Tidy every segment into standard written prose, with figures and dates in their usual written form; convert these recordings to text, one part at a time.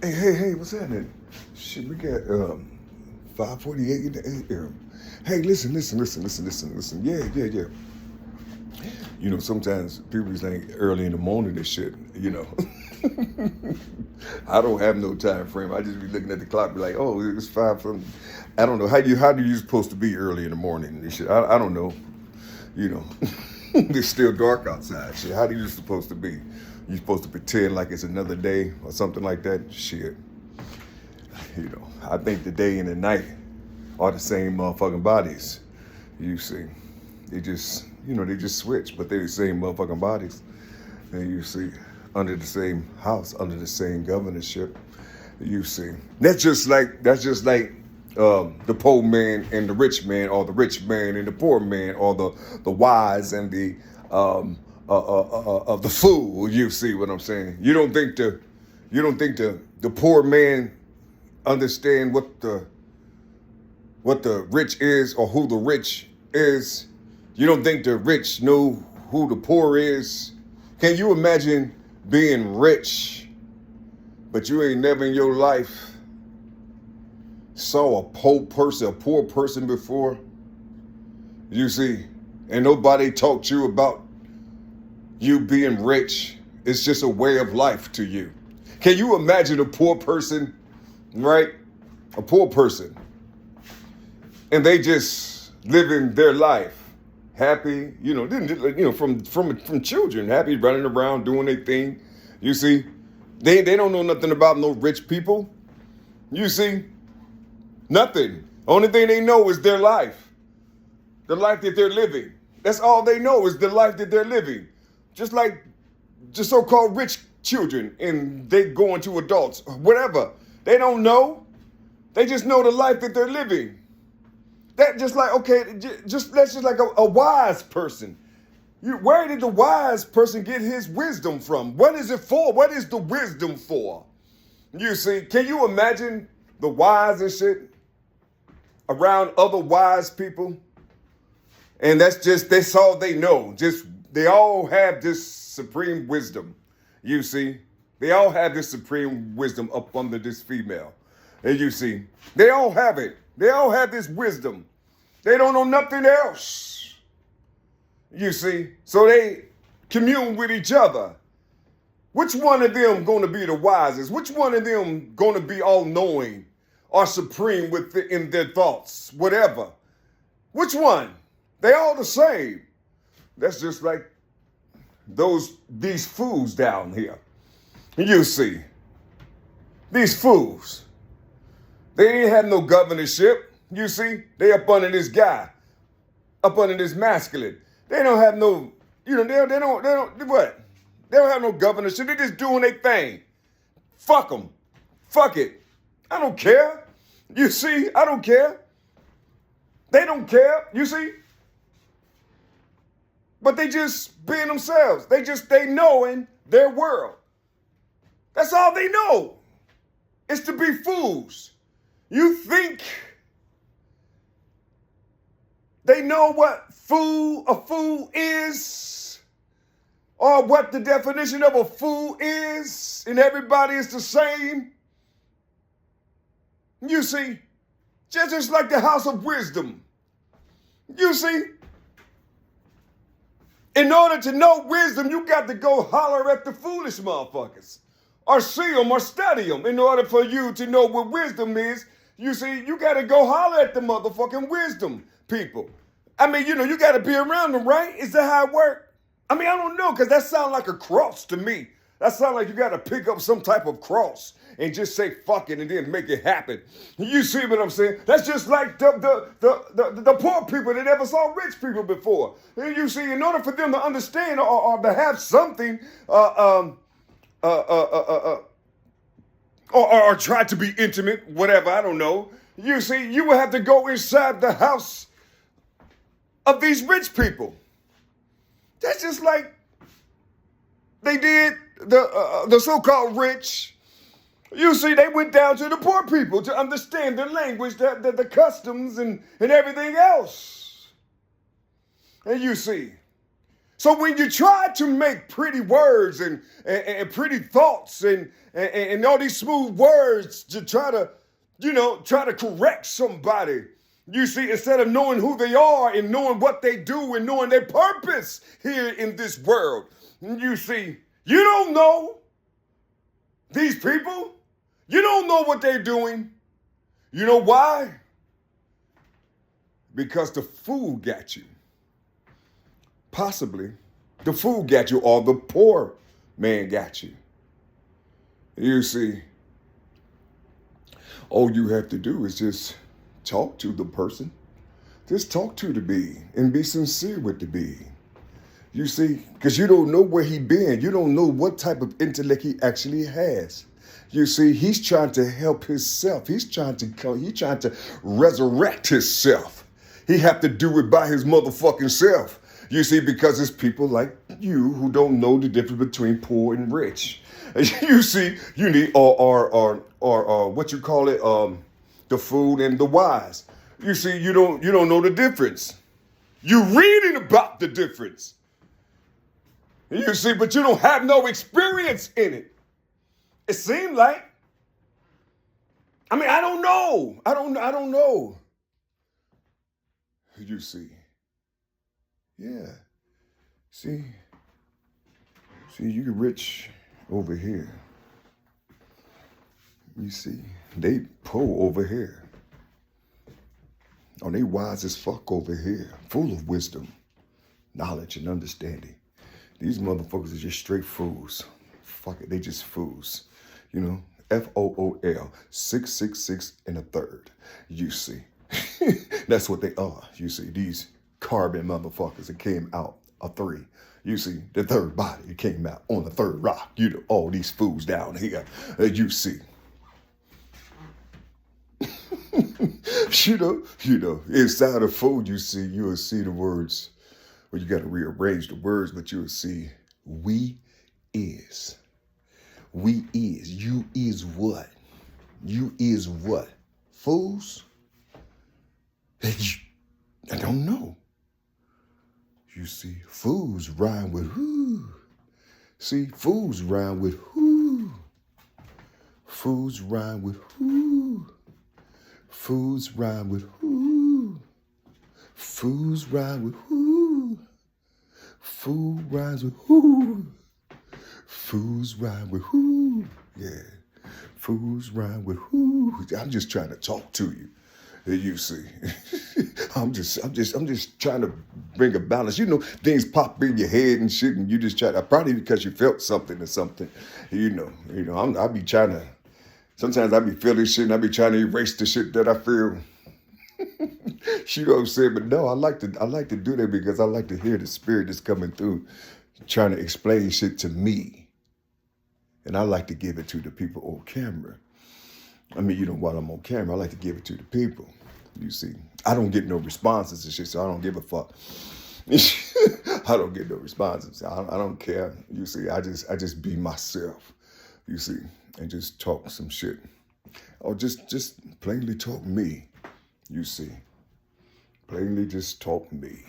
Hey, what's happening? Shit, we got 5:48 in the AM. Hey, listen. Yeah. You know, sometimes people think early in the morning and shit, you know. I don't have no time frame. I just be looking at the clock, be like, oh, it's five from. I don't know how do you supposed to be early in the morning and shit. I don't know. You know, it's still dark outside. Shit, how do you supposed to be? You supposed to pretend like it's another day or something like that? Shit. You know, I think the day and the night are the same motherfucking bodies. You see, they just switch, but they're the same motherfucking bodies. And you see, under the same house, under the same governorship. You see, that's just like the poor man and the rich man, or the rich man and the poor man, or the wise and the of the fool. You see what I'm saying? You don't think the poor man understand what the rich is, or who the rich is. You don't think the rich know who the poor is. Can you imagine being rich, but you ain't never in your life saw a poor person before? You see, and nobody taught you about you being rich. It's just a way of life to you. Can you imagine a poor person, right? A poor person, and they just living their life happy, from children, happy, running around doing their thing. You see, they don't know nothing about no rich people. You see, nothing. Only thing they know is their life, the life that they're living. That's all they know is the life that they're living. Just like the so-called rich children, and they go into adults, whatever. They don't know. They just know the life that they're living. That just like, okay, that's just like a wise person. Where did the wise person get his wisdom from? What is it for? What is the wisdom for? You see, can you imagine the wise and shit around other wise people? And that's all they know. They all have this supreme wisdom. You see, they all have this supreme wisdom up under this female. And you see, they all have it. They all have this wisdom. They don't know nothing else. You see, so they commune with each other. Which one of them going to be the wisest? Which one of them going to be all-knowing or supreme in their thoughts? Whatever. Which one? They all the same. That's just like these fools down here. You see, these fools. They didn't have no governorship. You see, they up under this guy, up under this masculine. They don't have no, they don't what? They don't have no governorship. They just doing their thing. Fuck them. Fuck it. I don't care. You see, I don't care. They don't care. You see. But they just being themselves. They knowing their world. That's all they know. It's to be fools. You think they know what a fool is, or what the definition of a fool is, and everybody is the same? You see, just like the house of wisdom. You see, in order to know wisdom, you got to go holler at the foolish motherfuckers, or see them, or study them. In order for you to know what wisdom is, you see, you got to go holler at the motherfucking wisdom people. I mean, you got to be around them, right? Is that how it works? I mean, I don't know, because that sounds like a cross to me. That sounds like you got to pick up some type of cross and just say fuck it and then make it happen. You see what I'm saying? That's just like the poor people that never saw rich people before. And you see, in order for them to understand or to have something, or try to be intimate, whatever, I don't know. You see, you will have to go inside the house of these rich people. That's just like they did the so-called rich. You see, they went down to the poor people to understand their language, the customs, and everything else. And you see, So when you try to make pretty words and pretty thoughts and all these smooth words to try to, try to correct somebody, you see, instead of knowing who they are and knowing what they do and knowing their purpose here in this world, you see, you don't know these people. You don't know what they're doing. You know why? Because the fool got you. Possibly the fool got you, or the poor man got you. You see, all you have to do is just talk to the person. Just talk to the being and be sincere with the being. You see, because you don't know where he been. You don't know what type of intellect he actually has. You see, he's trying to help himself. He's trying to resurrect himself. He have to do it by his motherfucking self. You see, because it's people like you who don't know the difference between poor and rich. You see, you need or what you call it, the fool and the wise. You see, you don't know the difference. You reading about the difference. You see, but you don't have no experience in it. It seemed like. I mean, I don't know. I don't know. You see. Yeah. See, you rich over here. You see, they poor over here. Oh, they wise as fuck over here, full of wisdom, knowledge, and understanding. These motherfuckers are just straight fools. Fuck it, they just fools. FOOL, 666 and a third. You see, that's what they are. You see, these carbon motherfuckers that came out a three. You see, the third body came out on the third rock. All these fools down here. You see. Inside a fool, you will see the words. Well, you got to rearrange the words, but you will see we is. We is. You is what? You is what? Fools? I don't know. You see, fools rhyme with who. See, fools rhyme with who. Fools rhyme with who. Fools rhyme with who. Fools rhyme with who. Fool rhymes with who. Fools rhyme with who. Yeah. Fools rhyme with who. I'm just trying to talk to you. You see, I'm just trying to bring a balance. Things pop in your head and shit, and you just try to, probably because you felt something or something. I be trying to, sometimes I be feeling shit and I be trying to erase the shit that I feel. You know what I'm saying? But no, I like to do that because I like to hear the spirit that's coming through, trying to explain shit to me. And I like to give it to the people on camera. I mean, while I'm on camera, I like to give it to the people. You see, I don't get no responses and shit, so I don't give a fuck. I don't get no responses. I don't care. You see, I just be myself. You see, and just talk some shit, or just plainly talk me. You see, plainly just talk me.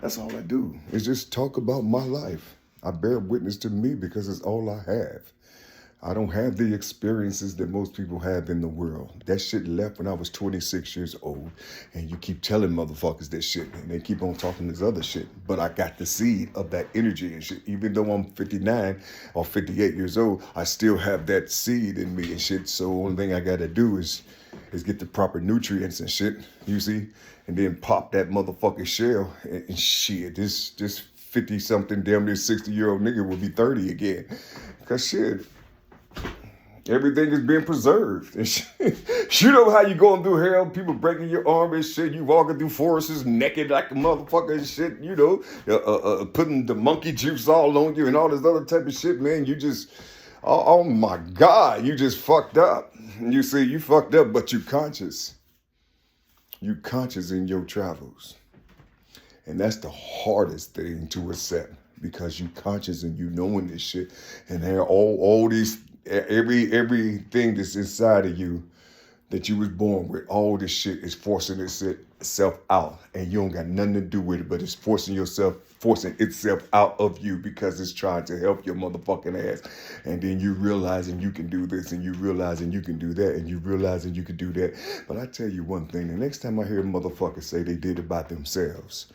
That's all I do. Is just talk about my life. I bear witness to me because it's all I have. I don't have the experiences that most people have in the world. That shit left when I was 26 years old. And you keep telling motherfuckers that shit. And they keep on talking this other shit. But I got the seed of that energy and shit. Even though I'm 59 or 58 years old, I still have that seed in me and shit. So the only thing I got to do is get the proper nutrients and shit, you see? And then pop that motherfucking shell. And shit, this 50-something, damn near 60-year-old nigga will be 30 again. Because shit, everything is being preserved. You know how you going through hell, people breaking your arm and shit, you walking through forests naked like a motherfucker and shit, putting the monkey juice all on you and all this other type of shit, man. You just, oh my God, you just fucked up. You see, you fucked up, but you conscious. You conscious in your travels. And that's the hardest thing to accept, because you conscious and you knowing this shit, and there are all these everything that's inside of you that you was born with, all this shit is forcing itself out, and you don't got nothing to do with it, but it's forcing itself out of you because it's trying to help your motherfucking ass. And then you realizing you can do this, and you realizing you can do that, and you realizing you can do that. But I tell you one thing, the next time I hear a motherfucker say they did it by themselves,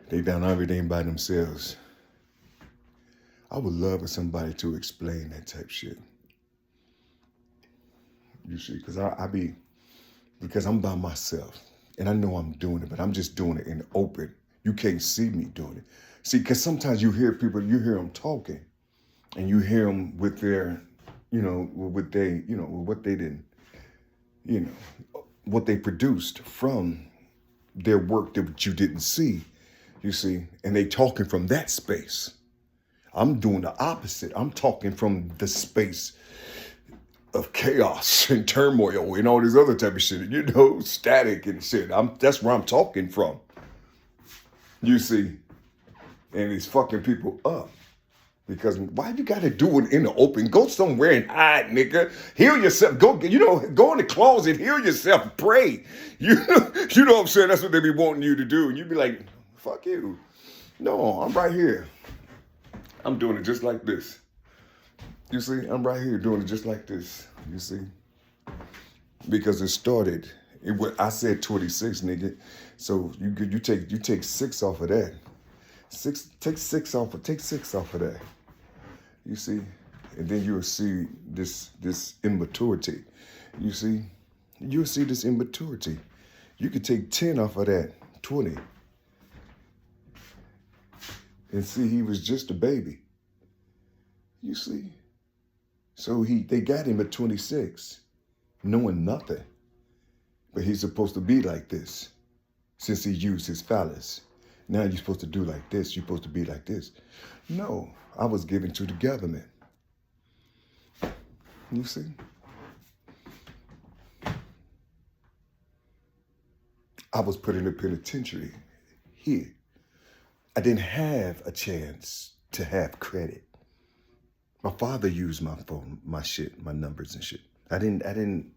they done everything by themselves, I would love for somebody to explain that type shit. You see, because I'm by myself, and I know I'm doing it, but I'm just doing it in the open. You can't see me doing it. See, because sometimes you hear people, you hear them talking, and you hear them with their, what they didn't, what they produced from their work that you didn't see, you see, and they talking from that space. I'm doing the opposite. I'm talking from the space of chaos and turmoil and all this other type of shit, static and shit. That's where I'm talking from. You see, and it's fucking people up. Because why you gotta do it in the open? Go somewhere and hide, nigga. Heal yourself. Go in the closet, heal yourself, pray. You know what I'm saying? That's what they be wanting you to do. And you be like, fuck you. No, I'm right here. I'm doing it just like this. You see, I'm right here doing it just like this. You see? Because it started, I said 26, nigga. So you take 6 off of that. Take six off of that. You see? And then you'll see this immaturity. You see? You'll see this immaturity. You could take 10 off of that, 20. And see, he was just a baby. You see? So they got him at 26, knowing nothing. But he's supposed to be like this, since he used his phallus. Now you're supposed to do like this, you're supposed to be like this. No, I was given to the government. You see? I was put in a penitentiary here. I didn't have a chance to have credit. My father used my phone, my shit, my numbers and shit. I didn't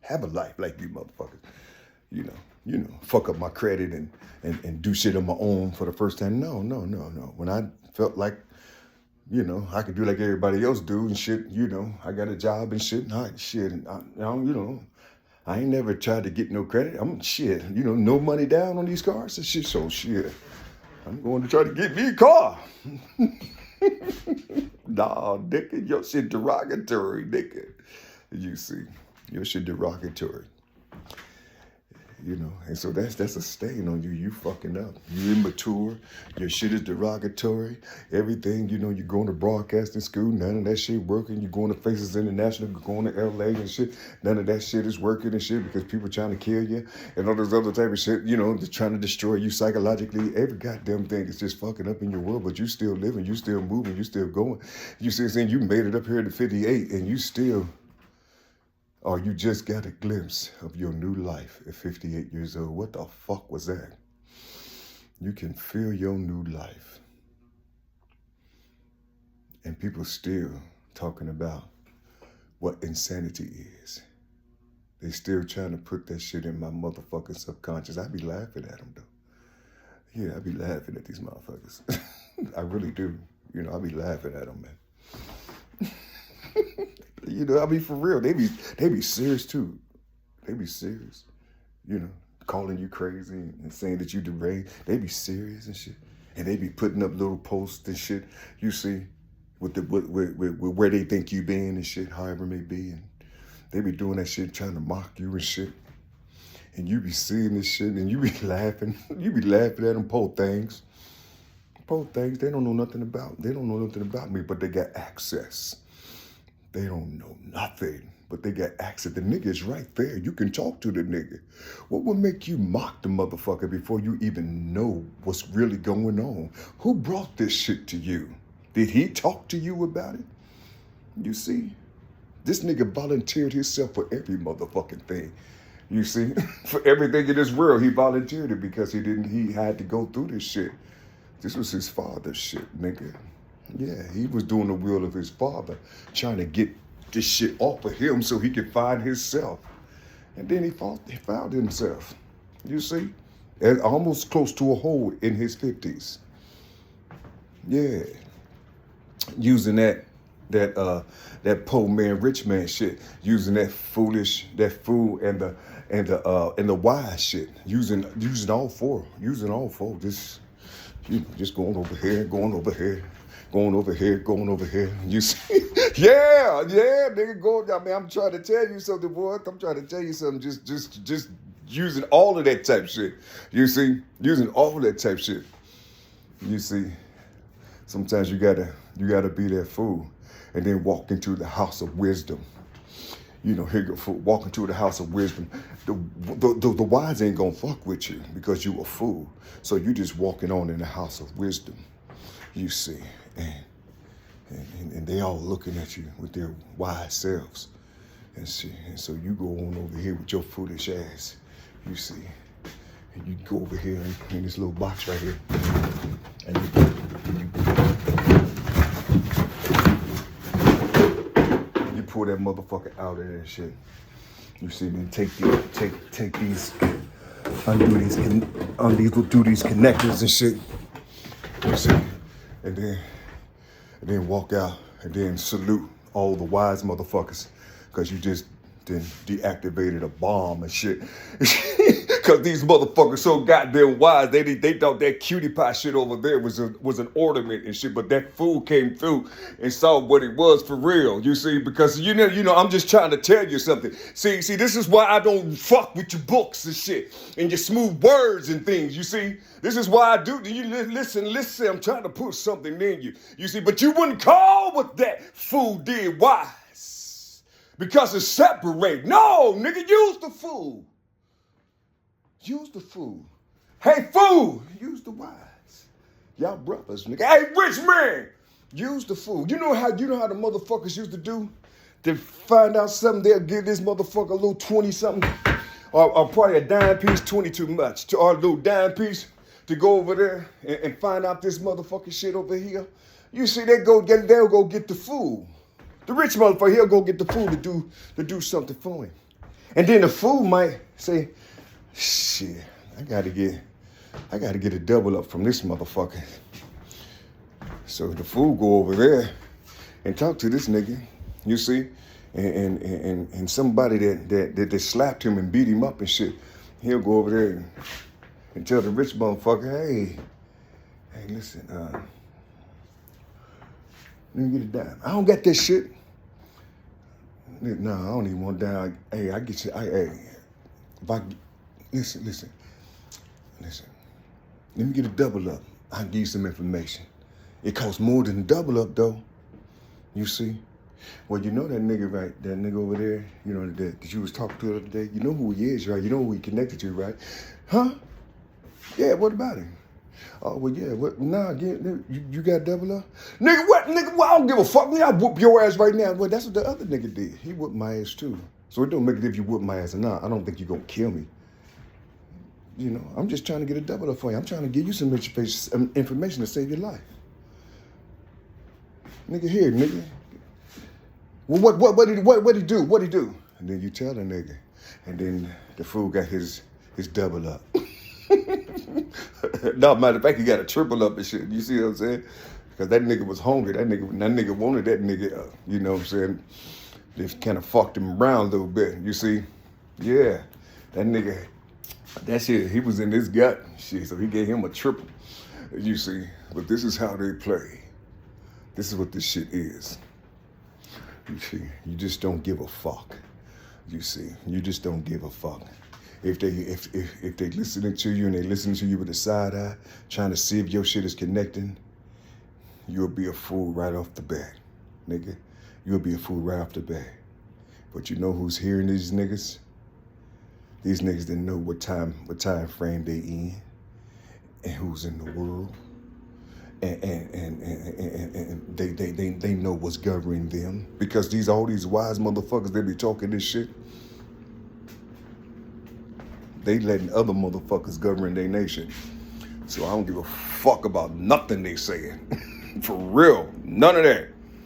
have a life like you motherfuckers. Fuck up my credit and do shit on my own for the first time. No. When I felt like, I could do like everybody else do and shit, I got a job and shit, and I ain't never tried to get no credit. No money down on these cars and shit, so shit. I'm going to try to get me a car. Nah, nigga, your shit derogatory, nigga. You see, your shit derogatory. And so that's a stain on you. You fucking up. You immature. Your shit is derogatory. Everything, you're going to broadcasting school. None of that shit working. You're going to Faces International. You're going to LA and shit. None of that shit is working and shit because people trying to kill you and all this other type of shit. They're trying to destroy you psychologically. Every goddamn thing is just fucking up in your world, but you still living. You still moving. You still going. You see, saying you made it up here to 58 and you still. Or you just got a glimpse of your new life at 58 years old. What the fuck was that? You can feel your new life. And people still talking about what insanity is. They still trying to put that shit in my motherfucking subconscious. I be laughing at them though. Yeah, I be laughing at these motherfuckers. I really do. I be laughing at them, man. For real. They be serious too. They be serious. Calling you crazy and saying that you deranged. They be serious and shit. And they be putting up little posts and shit, you see, with where they think you been and shit, however it may be. And they be doing that shit, trying to mock you and shit. And you be seeing this shit and you be laughing. You be laughing at them poor things. Poor things they don't know nothing about. They don't know nothing about me, but they got access. They don't know nothing, but they got access. The nigga is right there. You can talk to the nigga. What would make you mock the motherfucker before you even know what's really going on? Who brought this shit to you? Did he talk to you about it? You see? This nigga volunteered himself for every motherfucking thing. You see? For everything in this world, he volunteered it because he had to go through this shit. This was his father's shit, nigga. Yeah, he was doing the will of his father, trying to get this shit off of him so he could find himself. And then he found himself. You see? And almost close to a hole in his 50s. Yeah. Using that poor man, rich man shit. Using that fool and the wise shit. Using all four. Just going over here, going over here. Going over here, going over here. You see? Yeah, nigga, go. I mean, I'm trying to tell you something, boy. I'm trying to tell you something. Just using all of that type shit. You see? Using all of that type shit. You see? Sometimes you gotta be that fool and then walk into the house of wisdom. You know, here you go, walk into the house of wisdom. The wise ain't gonna fuck with you because you a fool. So you just walking on in the house of wisdom. You see? And they all looking at you with their wise selves. And see, and so you go on over here with your foolish ass. You see? And you go over here in this little box right here. And you pull that motherfucker out of that shit. You see me? Take these, undo these connectors and shit. You see? And then walk out and then salute all the wise motherfuckers because you just then deactivated a bomb and shit. Because these motherfuckers so goddamn wise, they thought that cutie pie shit over there was an ornament and shit, but that fool came through and saw what it was for real. You see, because you know, I'm just trying to tell you something. See, this is why I don't fuck with your books and shit and your smooth words and things. You see, this is why I do. You listen. I'm trying to put something in you. You see, but you wouldn't call what that fool did wise because it's separate. No, nigga, use the fool. Use the fool. Hey, fool, use the wise. Y'all brothers, nigga. Hey, rich man, use the fool. You know how the motherfuckers used to do? To find out something, they'll give this motherfucker a little 20-something, or probably a dime piece, 20 too much, or a little dime piece to go over there and find out this motherfucking shit over here. You see, they'll go get the fool. The rich motherfucker, he'll go get the fool to do something for him. And then the fool might say, shit, I gotta get a double up from this motherfucker. So the fool go over there and talk to this nigga, you see, and somebody that slapped him and beat him up and shit, he'll go over there and tell the rich motherfucker, hey, listen, let me get a dime. I don't got that shit. No, I don't even want a dime. Hey, I get you. Listen. Let me get a double up. I'll give you some information. It costs more than a double up, though. You see? Well, you know that nigga, right? That nigga over there, you know, that you was talking to the other day. You know who he is, right? You know who he connected to, right? Huh? Yeah, what about him? Oh, well, yeah, what? Nah, you got double up? Nigga, what? Nigga, well, I don't give a fuck. Nigga, I whoop your ass right now. Well, that's what the other nigga did. He whooped my ass, too. So it don't make it if you whoop my ass or not. I don't think you're going to kill me. You know, I'm just trying to get a double up for you. I'm trying to give you some information to save your life. Nigga, here, nigga. Well, what did he do? What'd he do? And then you tell the nigga. And then the fool got his double up. No, matter of fact, he got a triple up and shit. You see what I'm saying? Because that nigga was hungry. That nigga wanted that nigga, you know what I'm saying? Just kind of fucked him around a little bit, you see? Yeah, that nigga, that shit, he was in his gut, shit, so he gave him a triple, you see? But this is how they play. This is what this shit is. You see, you just don't give a fuck. You see, you just don't give a fuck. If they listening to you and they listening to you with a side eye, trying to see if your shit is connecting, you'll be a fool right off the bat, nigga. You'll be a fool right off the bat. But you know who's hearing these niggas? These niggas that know what time frame they in, and who's in the world, and they know what's governing them. Because all these wise motherfuckers, they be talking this shit. They letting other motherfuckers govern their nation. So I don't give a fuck about nothing they saying. For real, none of that.